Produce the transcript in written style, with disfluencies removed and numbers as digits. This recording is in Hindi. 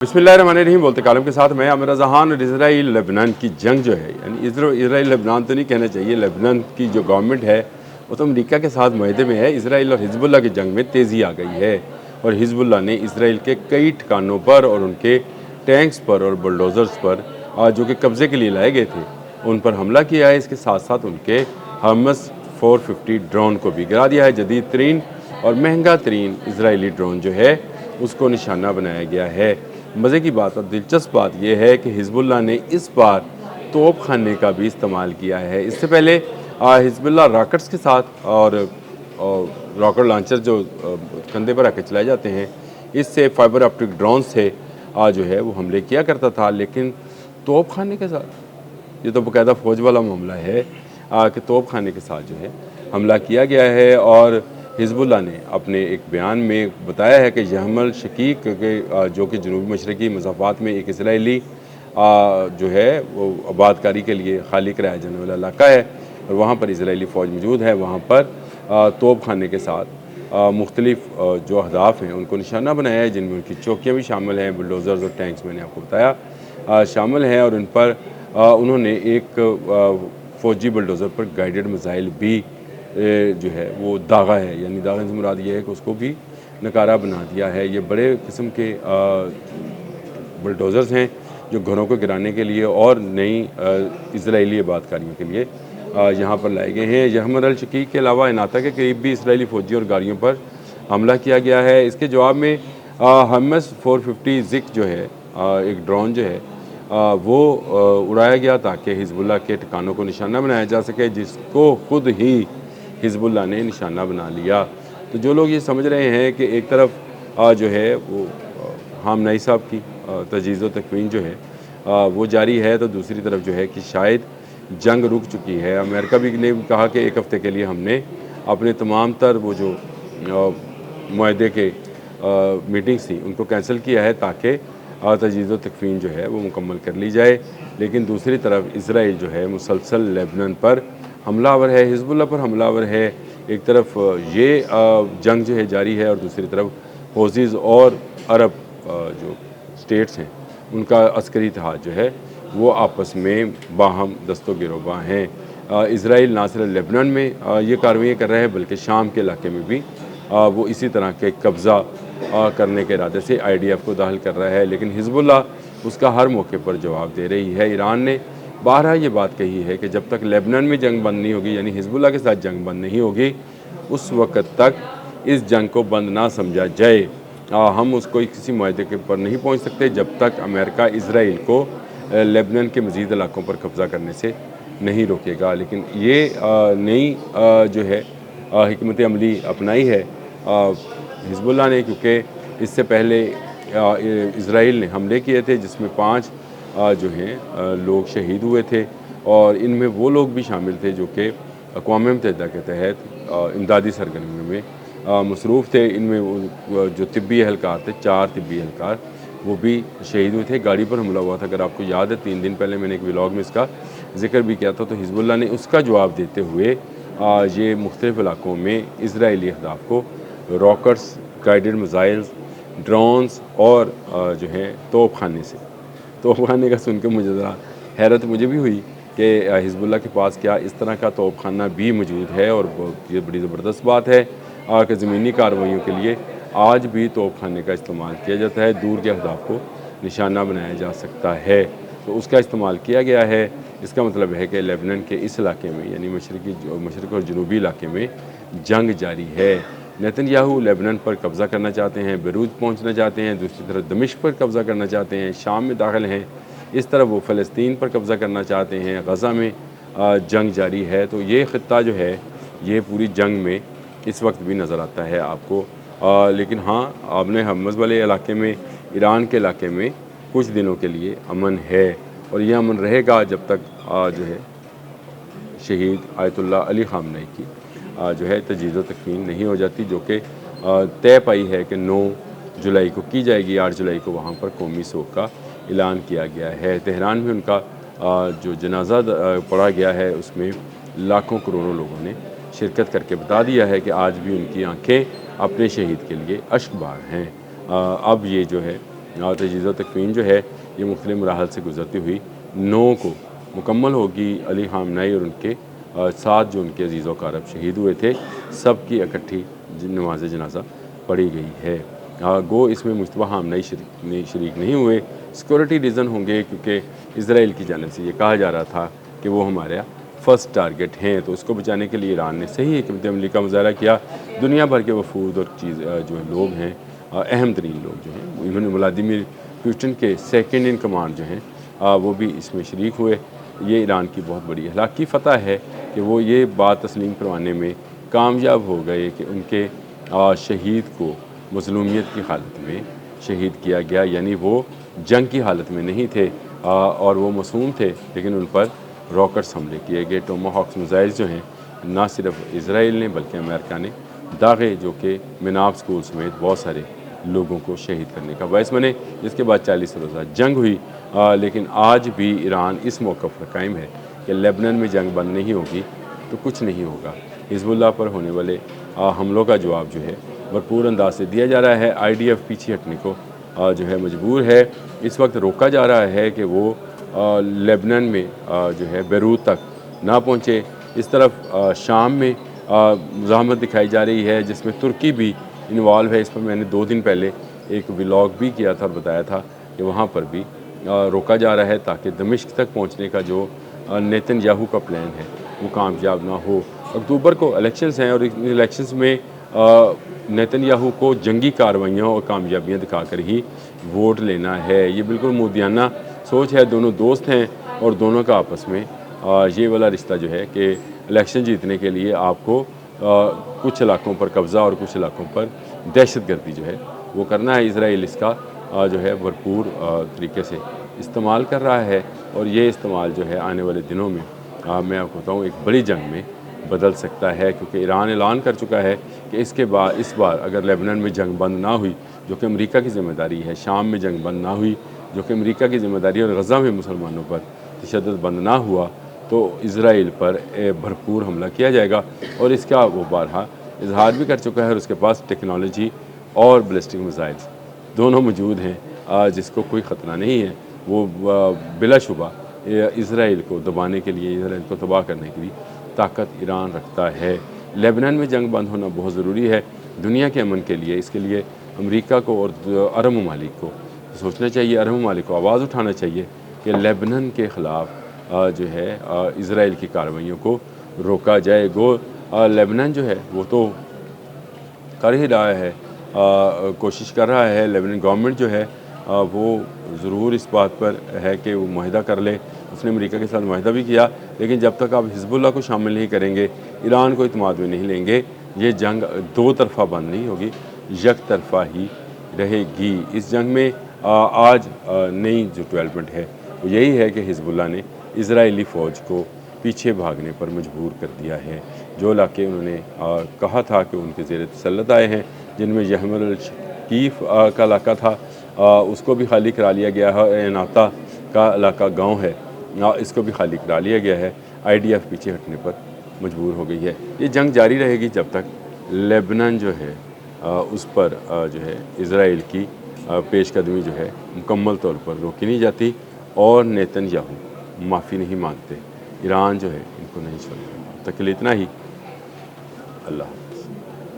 बिस्मिल्लाहिर्रहमानिर्रहीम बोलते कालम के साथ मैं आमिर जहान और इसराइल लेबनान की जंग जो है यानी इसराइल लेबनान तो नहीं कहना चाहिए। लेबनान की जो गवर्नमेंट है वो तो अमेरिका के साथ मुआहदे में है। इसराइल और हिजबुल्ला की जंग में तेज़ी आ गई है और हिजबुल्ला ने इसराइल के कई ठिकानों पर और उनके टैंक्स पर और बुलडोज़र्स पर जो कि कब्ज़े के लिए लाए गए थे उन पर हमला किया है। इसके साथ साथ उनके हमस 450 ड्रोन को भी गिरा दिया है। जदीद तरीन और महंगा तरीन इसराइली ड्रोन जो है उसको निशाना बनाया गया है। मज़े की बात और दिलचस्प बात यह है कि हिजबुल्ला ने इस बार तोप खाने का भी इस्तेमाल किया है। इससे पहले हिजबुल्ला रॉकेट्स के साथ और रॉकेट लॉन्चर जो कंधे पर रखे चलाए जाते हैं इससे फाइबर ऑप्टिक ड्रोन से जो है वो हमले किया करता था। लेकिन तोप खाने के साथ ये तो बाकायदा फ़ौज वाला मामला है कि तोप खाने के साथ जो है हमला किया गया है। और हिजबुल्ला ने अपने एक बयान में बताया है कि यहमल शकीक के जो कि जनूबी मशरक़ी मसाफ़ात में एक इसराइली जो है वो आबादकारी के लिए खाली कराया जाने वाला इलाका है और वहाँ पर इसराइली फ़ौज मौजूद है। वहाँ पर तोप खाने के साथ मुख्तलिफ जो अहदाफ़ हैं उनको निशाना बनाया है, जिनमें उनकी चौकियाँ भी शामिल हैं, बुलडोज़र्स और टैंक्स मैंने आपको बताया शामिल हैं। और उन पर उन्होंने एक फ़ौजी बुलडोज़र पर गाइडेड मिसाइल भी जो है वो दागा है, यानी दागा से मुराद ये है कि उसको भी नकारा बना दिया है। ये बड़े किस्म के बुलडोज़र्स हैं जो घरों को गिराने के लिए और नई इसराइली आबादकारियों के लिए यहाँ पर लाए गए हैं। यहमर अल शकीक के अलावा इनाता के करीब भी इसराइली फ़ौजी और गाड़ियों पर हमला किया गया है। इसके जवाब में हमस 450 ज़िक जो है एक ड्रोन जो है वो उड़ाया गया ताकि हिजबुल्ला के ठिकानों को निशाना बनाया जा सके, जिसको खुद ही हिजबुल्ला ने निशाना बना लिया। तो जो लोग ये समझ रहे हैं कि एक तरफ जो है वो हाम नाई साहब की तजहीज़ व तकवीन जो है वो जारी है, तो दूसरी तरफ जो है कि शायद जंग रुक चुकी है। अमेरिका भी ने कहा कि एक हफ़्ते के लिए हमने अपने तमाम तर वो जो मुआहदे के मीटिंग्स थी उनको कैंसिल किया है ताकि तजहीज़ व तकवीन जो है वो मुकम्मल कर ली जाए। लेकिन दूसरी तरफ इसराइल जो है मुसलसल लेबनान पर हमलावर है, हिजबुल्ला पर हमलावर है। एक तरफ ये जंग जो है जारी है और दूसरी तरफ हौज़ीज़ और अरब जो स्टेट्स हैं उनका अस्करी इत्तेहाद जो है वो आपस में बाहम दस्तो गिरोबां हैं। इसराइल ना सिर्फ लेबनान में ये कार्रवाइयाँ कर रहा है बल्कि शाम के इलाके में भी वो इसी तरह के कब्ज़ा करने के इरादे से IDF को दाखिल कर रहा है। लेकिन हिजबुल्ला उसका हर मौके पर जवाब दे रही है। ईरान ने बारहा ये बात कही है कि जब तक लेबनान में जंग बंद नहीं होगी, यानी हिजबुल्ला के साथ जंग बंद नहीं होगी, उस वक़्त तक इस जंग को बंद ना समझा जाए। हम उसको किसी मुआहदे के पर नहीं पहुँच सकते जब तक अमेरिका इसराइल को लेबनान के मज़ीद इलाकों पर कब्ज़ा करने से नहीं रोकेगा। लेकिन ये नई जो है हिकमत अमली अपनाई है हिजबुल्ला ने, क्योंकि इससे पहले इसराइल ने हमले किए थे जिसमें 5 जो हैं लोग शहीद हुए थे और इनमें वो लोग भी शामिल थे जो कि अक़वाम मुत्तहिदा के तहत इमदादी सरगर्मियों में मसरूफ़ थे। इनमें जो तिब्बी एहलकार थे, 4 तिब्बी एहलकार, वो भी शहीद हुए थे। गाड़ी पर हमला हुआ था, अगर आपको याद है 3 दिन पहले मैंने एक व्लॉग में इसका जिक्र भी किया था। तो हिजबुल्ला ने उसका जवाब देते हुए ये मुख्तलिफ़ इलाकों में इसराइली अहदाफ़ को रॉकेट्स, गाइडेड मिसाइल्स, ड्रोन्स और जो है तोप खाने से तोप खाने का सुन के मुझे ज़रा हैरत मुझे भी हुई कि हिजबुल्ला के पास क्या इस तरह का तोप खाना भी मौजूद है। और ये बड़ी ज़बरदस्त बात है कि ज़मीनी कार्रवाइयों के लिए आज भी तोप खाने का इस्तेमाल किया जाता है, दूर के अहदाफ़ को निशाना बनाया जा सकता है। तो उसका इस्तेमाल किया गया है। इसका मतलब है कि लेबनान के इस इलाके में यानी मशरक़ी और जनूबी इलाके में जंग जारी है। नेतन्याहू लेबनान पर कब्ज़ा करना चाहते हैं, बेरूत पहुंचना चाहते हैं, दूसरी तरफ दमिश्क पर कब्ज़ा करना चाहते हैं, शाम में दाखिल हैं, इस तरफ वो फ़लस्तीन पर कब्ज़ा करना चाहते हैं, गज़ा में जंग जारी है। तो ये ख़ित्ता जो है ये पूरी जंग में इस वक्त भी नज़र आता है आपको। लेकिन हाँ, आपने हमस वाले इलाके में, ईरान के इलाके में कुछ दिनों के लिए अमन है और यह अमन रहेगा जब तक जो है शहीद आयतुल्लाह अली ख़ामनेई की जो है तजहीज़ व तकवीन नहीं हो जाती, जो कि तय पाई है कि 9 जुलाई को की जाएगी। 8 जुलाई को वहाँ पर कौमी शोक का ऐलान किया गया है। तेहरान में उनका जो जनाजा पढ़ा गया है उसमें लाखों करोड़ों लोगों ने शिरकत करके बता दिया है कि आज भी उनकी आँखें अपने शहीद के लिए अश्क बहा हैं। अब ये जो है तजहीज़ व तकफ़ीन जो है ये मुख्तलिफ़ मराहल से गुज़रती हुई 9 को मुकम्मल होगी। अली ख़ामनेई और उनके साथ जो उनके अज़ीज़ व अक़ारब शहीद हुए थे, सब की इकट्ठी नमाज़ जनाज़ा पढ़ी गई है। गो इसमें मुज्तबा ख़ामनेई शरीक नहीं हुए, सिक्योरिटी रीज़न होंगे, क्योंकि इसराइल की जानिब से ये कहा जा रहा था कि वो हमारा फ़र्स्ट टारगेट हैं, तो उसको बचाने के लिए ईरान ने सही हिकमत अमली का मुज़ाहरा किया। दुनिया भर के वफूद और जो लोग हैं, अहम तरीन लोग जो हैं, इन्होंने व्लादिमीर पुतिन के सेकंड इन कमांड जो हैं वो भी इसमें शरीक हुए। ये ईरान की बहुत बड़ी हलाकी फ़तह है कि वो ये बात तस्लीम करवाने में कामयाब हो गए कि उनके शहीद को मज़लूमियत की हालत में शहीद किया गया, यानी वो जंग की हालत में नहीं थे और वो मासूम थे, लेकिन उन पर रॉकेट्स हमले किए गए। टोमाहॉक मिसाइल जो हैं ना सिर्फ इसराइल ने बल्कि अमेरिका ने दागे, जो कि मिनाब स्कूल समेत बहुत सारे लोगों को शहीद करने का बायस बने, जिसके बाद 40 रोज़ा जंग हुई। लेकिन आज भी ईरान इस मौक़िफ़ पर कायम है कि लेबनान में जंग बंद नहीं होगी तो कुछ नहीं होगा। हिज़्बुल्लाह पर होने वाले हमलों का जवाब जो है भरपूर अंदाज से दिया जा रहा है। IDF पीछे हटने को जो है मजबूर है। इस वक्त रोका जा रहा है कि वो लेबनान में जो है बैरूत तक ना पहुँचे। इस तरफ शाम में मुज़ाहमत दिखाई जा रही है, जिसमें तुर्की भी इन्वॉल्व है। इस पर मैंने 2 दिन पहले एक व्लॉग भी किया था और बताया था कि वहाँ पर भी रोका जा रहा है ताकि दमिश्क तक पहुँचने का जो नेतन्याहू का प्लान है वो कामयाब ना हो। अक्टूबर को इलेक्शंस हैं और इन इलेक्शंस में नेतन्याहू को जंगी कार्रवाइयों और कामयाबियाँ दिखाकर ही वोट लेना है। ये बिल्कुल मोदियाना सोच है। दोनों दोस्त हैं और दोनों का आपस में ये वाला रिश्ता जो है कि इलेक्शन जीतने के लिए आपको कुछ इलाकों पर कब्ज़ा और कुछ इलाकों पर दहशतगर्दी जो है वो करना है। इसराइल इसका जो है भरपूर तरीके से इस्तेमाल कर रहा है और ये इस्तेमाल जो है आने वाले दिनों में मैं आपको बताऊँ एक बड़ी जंग में बदल सकता है, क्योंकि ईरान ऐलान कर चुका है कि इस बार अगर लेबनान में जंग बंद ना हुई, जो कि अमेरिका की ज़िम्मेदारी है, शाम में जंग बंद ना हुई, जो कि अमेरिका की ज़िम्मेदारी है, और गज़ा में मुसलमानों पर तशद्दुद बंद ना हुआ, तो इसराइल पर भरपूर हमला किया जाएगा। और इसका वो बारहा इजहार भी कर चुका है और उसके पास टेक्नोलॉजी और बैलिस्टिक मिसाइल्स दोनों मौजूद हैं, जिसको कोई ख़तरा नहीं है। वो बिलाशुबा इसराइल को दबाने के लिए, इसराइल को तबाह करने के लिए ताकत ईरान रखता है। लेबनान में जंग बंद होना बहुत ज़रूरी है दुनिया के अमन के लिए। इसके लिए अमेरिका को और अरब ममालिक को सोचना चाहिए, अरब ममालिक को आवाज़ उठाना चाहिए कि लेबनान के ख़िलाफ़ जो है इसराइल की कार्रवाइयों को रोका जाए। लेबनान जो है वो तो कर ही रहा है, कोशिश कर रहा है। लेबनान गवर्नमेंट जो है वो ज़रूर इस बात पर है कि वो मुआहदा कर ले। उसने अमेरिका के साथ मुआहदा भी किया, लेकिन जब तक आप हिज़्बुल्लाह को शामिल नहीं करेंगे, ईरान को इत्मीनान में नहीं लेंगे, ये जंग दो तरफ़ा बंद नहीं होगी, एक तरफ़ा ही रहेगी। इस जंग में आज नई जो डेवलपमेंट है वो यही है कि हिज़्बुल्लाह ने इज़राइली फ़ौज को पीछे भागने पर मजबूर कर दिया है। जो इलाके उन्होंने कहा था कि उनके ज़ेर तसल्लुत आए हैं, जिनमें यहमर अल शकीफ़ का इलाका था, उसको भी खाली करा लिया गया है। एनाता का इलाका गाँव है, इसको भी खाली करा लिया गया है। IDF पीछे हटने पर मजबूर हो गई है। ये जंग जारी रहेगी जब तक लेबनान जो है उस पर जो है इसराइल की पेशकदमी जो है मुकम्मल तौर पर रोकी नहीं जाती और नेतन्याहू माफ़ी नहीं मांगते। ईरान जो है इनको नहीं छोड़ेगा। तब तक के लिए इतना ही। अल्लाह।